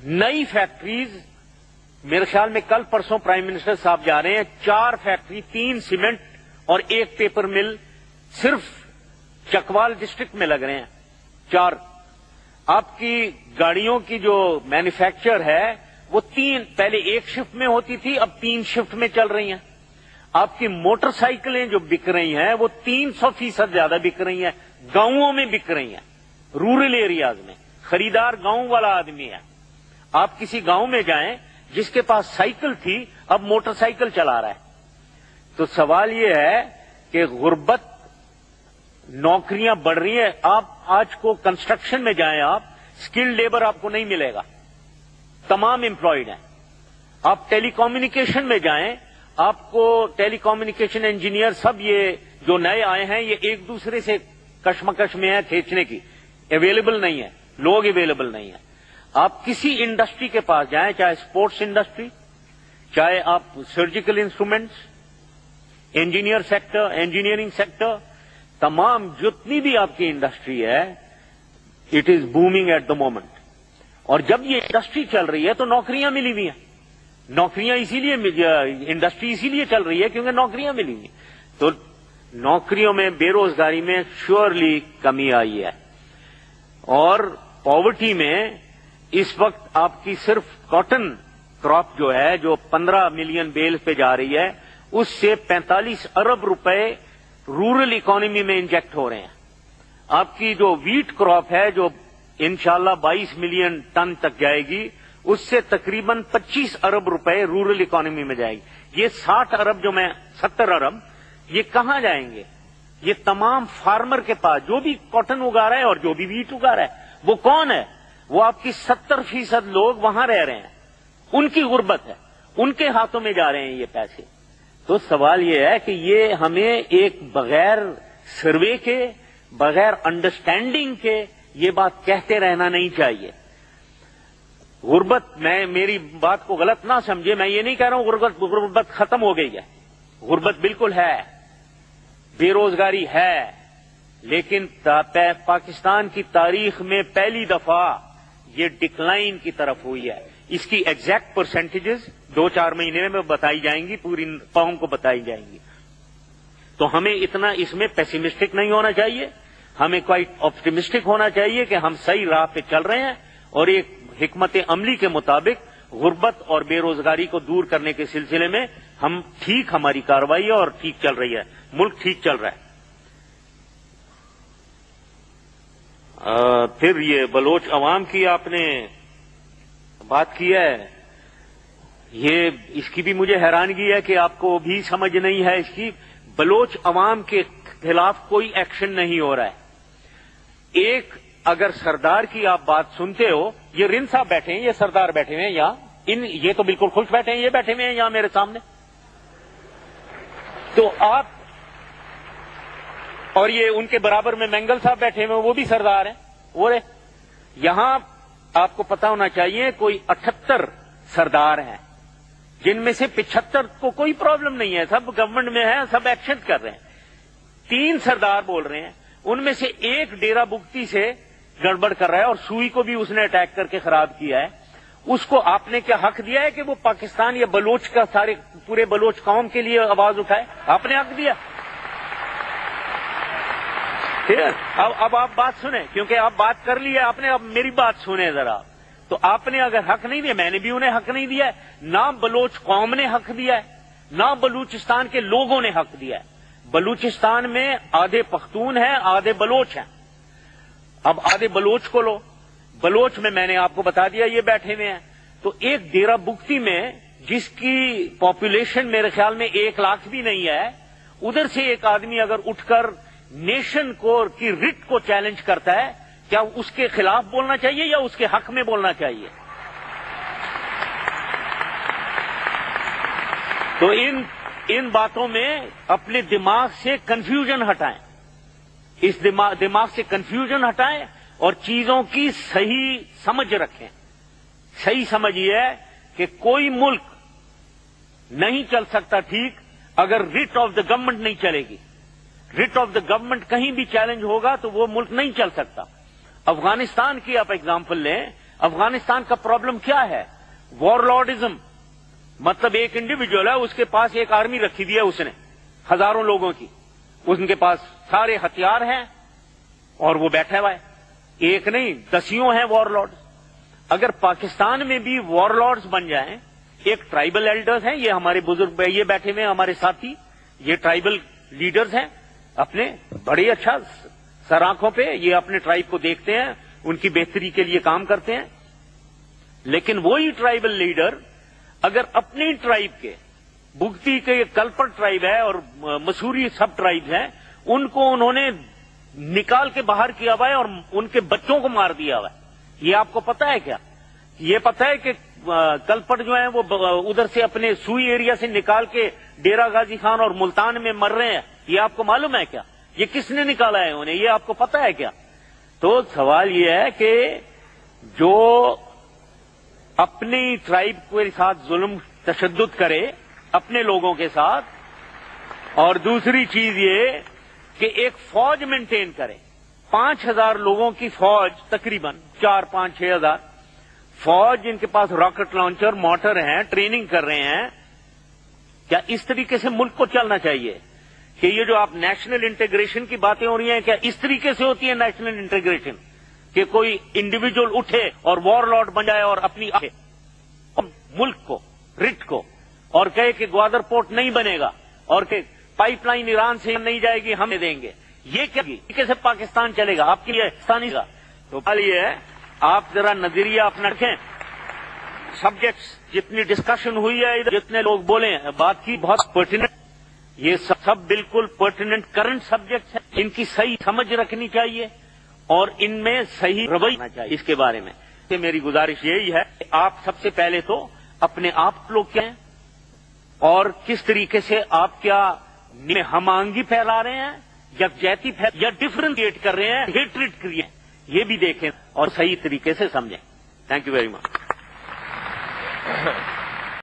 نئی فیکٹریز میرے خیال میں کل پرسوں پرائم منسٹر صاحب جا رہے ہیں, 4 فیکٹری, 3 سیمنٹ اور 1 پیپر مل صرف چکوال ڈسٹرکٹ میں لگ رہے ہیں. 4 آپ کی گاڑیوں کی جو مینوفیکچر ہے وہ 3 پہلے 1 شفٹ میں ہوتی تھی, اب 3 شفٹ میں چل رہی ہیں. آپ کی موٹر سائیکلیں جو بک رہی ہیں وہ 300% زیادہ بک رہی ہیں, گاؤں میں بک رہی ہیں, رورل ایریاز میں. خریدار گاؤں والا آدمی ہے. آپ کسی گاؤں میں جائیں جس کے پاس سائیکل تھی اب موٹر سائیکل چلا رہا ہے. تو سوال یہ ہے کہ غربت, نوکریاں بڑھ رہی ہیں. آپ آج کو کنسٹرکشن میں جائیں, آپ اسکلڈ لیبر آپ کو نہیں ملے گا, تمام امپلائڈ ہیں. آپ ٹیلی کمیونیکیشن میں جائیں, آپ کو ٹیلی کمیونیکیشن انجینئر سب یہ جو نئے آئے ہیں یہ ایک دوسرے سے کشمکش میں ہیں کھینچنے کی, اویلیبل نہیں ہے, لوگ اویلیبل نہیں ہیں. آپ کسی انڈسٹری کے پاس جائیں, چاہے اسپورٹس انڈسٹری, چاہے آپ surgical instruments, engineer sector, engineering sector, تمام جتنی بھی آپ کی انڈسٹری ہے it is booming at the moment. اور جب یہ انڈسٹری چل رہی ہے تو نوکریاں ملی ہوئی ہیں. نوکریاں اسی لیے, انڈسٹری اسی لیے چل رہی ہے کیونکہ نوکریاں ملی ہوئی ہیں. تو نوکریوں میں, بے روزگاری میں شیورلی کمی آئی ہے. اور پاورٹی میں اس وقت آپ کی صرف کاٹن کراپ جو ہے, جو 15 ملین بیل پہ جا رہی ہے, اس سے 45 ارب روپے رورل اکانومی میں انجیکٹ ہو رہے ہیں. آپ کی جو ویٹ کراپ ہے جو انشاءاللہ 22 ملین ٹن تک جائے گی, اس سے تقریباً 25 ارب روپے رورل اکانومی میں جائے گی. یہ 60 ارب جو میں 70 ارب یہ کہاں جائیں گے؟ یہ تمام فارمر کے پاس جو بھی کاٹن اگا رہا ہے اور جو بھی ویٹ اگا رہا ہے. وہ کون ہے؟ وہ آپ کی 70% لوگ وہاں رہ رہے ہیں, ان کی غربت ہے, ان کے ہاتھوں میں جا رہے ہیں یہ پیسے. تو سوال یہ ہے کہ یہ ہمیں ایک بغیر سروے کے, بغیر انڈرسٹینڈنگ کے یہ بات کہتے رہنا نہیں چاہیے. غربت, میں میری بات کو غلط نہ سمجھے, میں یہ نہیں کہہ رہا ہوں غربت ختم ہو گئی ہے. غربت بالکل ہے, بے روزگاری ہے, لیکن پاکستان کی تاریخ میں پہلی دفعہ یہ ڈکلائن کی طرف ہوئی ہے. اس کی ایگزیکٹ پرسنٹیجز 2-4 مہینے میں بتائی جائیں گی, پوری قوم کو بتائی جائیں گی. تو ہمیں اتنا اس میں پیسیمسٹک نہیں ہونا چاہیے, ہمیں کوائٹ آپٹیمسٹک ہونا چاہیے کہ ہم صحیح راہ پہ چل رہے ہیں اور ایک حکمت عملی کے مطابق غربت اور بے روزگاری کو دور کرنے کے سلسلے میں ہم ٹھیک, ہماری کارروائی ہے اور ٹھیک چل رہی ہے, ملک ٹھیک چل رہا ہے. پھر یہ بلوچ عوام کی آپ نے بات کی ہے, یہ اس کی بھی مجھے حیرانگی ہے کہ آپ کو بھی سمجھ نہیں ہے اس کی. بلوچ عوام کے خلاف کوئی ایکشن نہیں ہو رہا ہے. ایک اگر سردار کی آپ بات سنتے ہو, یہ رن صاحب بیٹھے ہیں, یہ سردار بیٹھے ہوئے ہیں یہاں, یہ تو بالکل خوش بیٹھے ہیں, یہ بیٹھے ہوئے ہیں یہاں میرے سامنے. تو آپ, اور یہ ان کے برابر میں مینگل صاحب بیٹھے ہوئے ہیں, وہ بھی سردار ہیں. وہ یہاں آپ کو پتا ہونا چاہیے کوئی 78 سردار ہیں, جن میں سے 75 کو کوئی پرابلم نہیں ہے, سب گورنمنٹ میں ہیں, سب ایکشن کر رہے ہیں. 3 سردار بول رہے ہیں, ان میں سے ایک ڈیرا بگٹی سے گڑبڑ کر رہا ہے اور سوئی کو بھی اس نے اٹیک کر کے خراب کیا ہے. اس کو آپ نے کیا حق دیا ہے کہ وہ پاکستان یا بلوچ کا سارے پورے بلوچ قوم کے لیے آواز اٹھائے؟ آپ نے حق دیا؟ اب آپ بات سنیں, کیونکہ آپ بات کر لی ہے آپ نے, اب میری بات سنیں ذرا. تو آپ نے اگر حق نہیں دیا, میں نے بھی انہیں حق نہیں دیا ہے, نہ بلوچ قوم نے حق دیا ہے, نہ بلوچستان کے لوگوں نے حق دیا ہے. بلوچستان میں آدھے پختون ہیں, آدھے بلوچ ہیں. اب آدھے بلوچ کو لو, بلوچ میں نے آپ کو بتا دیا یہ بیٹھے ہوئے ہیں. تو ایک ڈیرا بگٹی میں جس کی پاپولیشن میرے خیال میں 1 لاکھ بھی نہیں ہے, ادھر سے ایک آدمی اگر اٹھ کر نیشن کو کی رٹ کو چیلنج کرتا ہے, کیا اس کے خلاف بولنا چاہیے یا اس کے حق میں بولنا چاہیے؟ تو ان باتوں میں اپنے دماغ سے کنفیوژن ہٹائیں, اس دماغ سے کنفیوژن ہٹائیں اور چیزوں کی صحیح سمجھ رکھیں. صحیح سمجھ یہ ہے کہ کوئی ملک نہیں چل سکتا ٹھیک اگر رٹ آف دا گورنمنٹ نہیں چلے گی. رٹ آف دا گورنمنٹ کہیں بھی چیلنج ہوگا تو وہ ملک نہیں چل سکتا. افغانستان کی آپ ایگزامپل لیں, افغانستان کا پرابلم کیا ہے؟ وارلارڈزم. مطلب ایک انڈیویجول ہے, اس کے پاس ایک آرمی رکھی دی ہے اس نے, ہزاروں لوگوں کی, ان کے پاس سارے ہتھیار ہیں اور وہ بیٹھا ہوا ہے. ایک نہیں, دسیوں ہیں وارلارڈز. اگر پاکستان میں بھی وارلارڈز بن جائیں, ایک ٹرائبل ایلڈرز ہیں, یہ ہمارے بزرگ یہ بیٹھے ہوئے ہیں ہمارے ساتھی, یہ ٹرائبل لیڈرز ہیں, اپنے بڑے اچھا سر آنکھوں پہ یہ اپنے ٹرائب کو دیکھتے ہیں, ان کی بہتری کے لیے کام کرتے ہیں. لیکن وہی ٹرائبل لیڈر اگر اپنی ٹرائب کے, بگٹی کے کلپر ٹرائب ہے اور مسوری سب ٹرائب ہیں, ان کو انہوں نے نکال کے باہر کیا ہوا ہے اور ان کے بچوں کو مار دیا ہوا ہے. یہ آپ کو پتا ہے کیا؟ یہ پتا ہے کہ کلپٹ جو ہیں وہ ادھر سے اپنے سوئی ایریا سے نکال کے ڈیرہ غازی خان اور ملتان میں مر رہے ہیں. یہ آپ کو معلوم ہے کیا؟ یہ کس نے نکالا ہے انہیں؟ یہ آپ کو پتا ہے کیا؟ تو سوال یہ ہے کہ جو اپنی ٹرائب کے ساتھ ظلم تشدد کرے اپنے لوگوں کے ساتھ, اور دوسری چیز یہ کہ ایک فوج مینٹین کرے, 5,000 لوگوں کی فوج, تقریباً 4-5-6,000 فوج, جن کے پاس راکٹ لانچر موٹر ہیں, ٹریننگ کر رہے ہیں. کیا اس طریقے سے ملک کو چلنا چاہیے؟ کہ یہ جو آپ نیشنل انٹیگریشن کی باتیں ہو رہی ہیں, کیا اس طریقے سے ہوتی ہے نیشنل انٹیگریشن کہ کوئی انڈیویجول اٹھے اور وار لارڈ بن جائے اور اپنی ملک کو, رٹ کو, اور کہے کہ گوادر پورٹ نہیں بنے گا اور کہ پائپ لائن ایران سے نہیں جائے گی, ہم دیں گے؟ یہ کیا طریقے سے پاکستان چلے گا آپ کے لیے؟ پاکستانی کا تو یہ ہے, آپ ذرا نظریہ اپنا رکھیں. سبجیکٹس جتنی ڈسکشن ہوئی ہے, جتنے لوگ بولے ہیں, بات کی بہت پرٹیننٹ, یہ سب بالکل پرٹیننٹ کرنٹ سبجیکٹس ہیں. ان کی صحیح سمجھ رکھنی چاہیے اور ان میں صحیح رویہ ہونا چاہیے. اس کے بارے میں میری گزارش یہی ہے کہ آپ سب سے پہلے تو اپنے آپ لوگ کیا ہیں اور کس طریقے سے آپ کیا ہم آہنگی پھیلا رہے ہیں, یکجہتی یا ڈفرینشیٹ کر رہے ہیں, ہیٹریٹ کریے, یہ بھی دیکھیں اور صحیح طریقے سے سمجھیں. Thank you very much.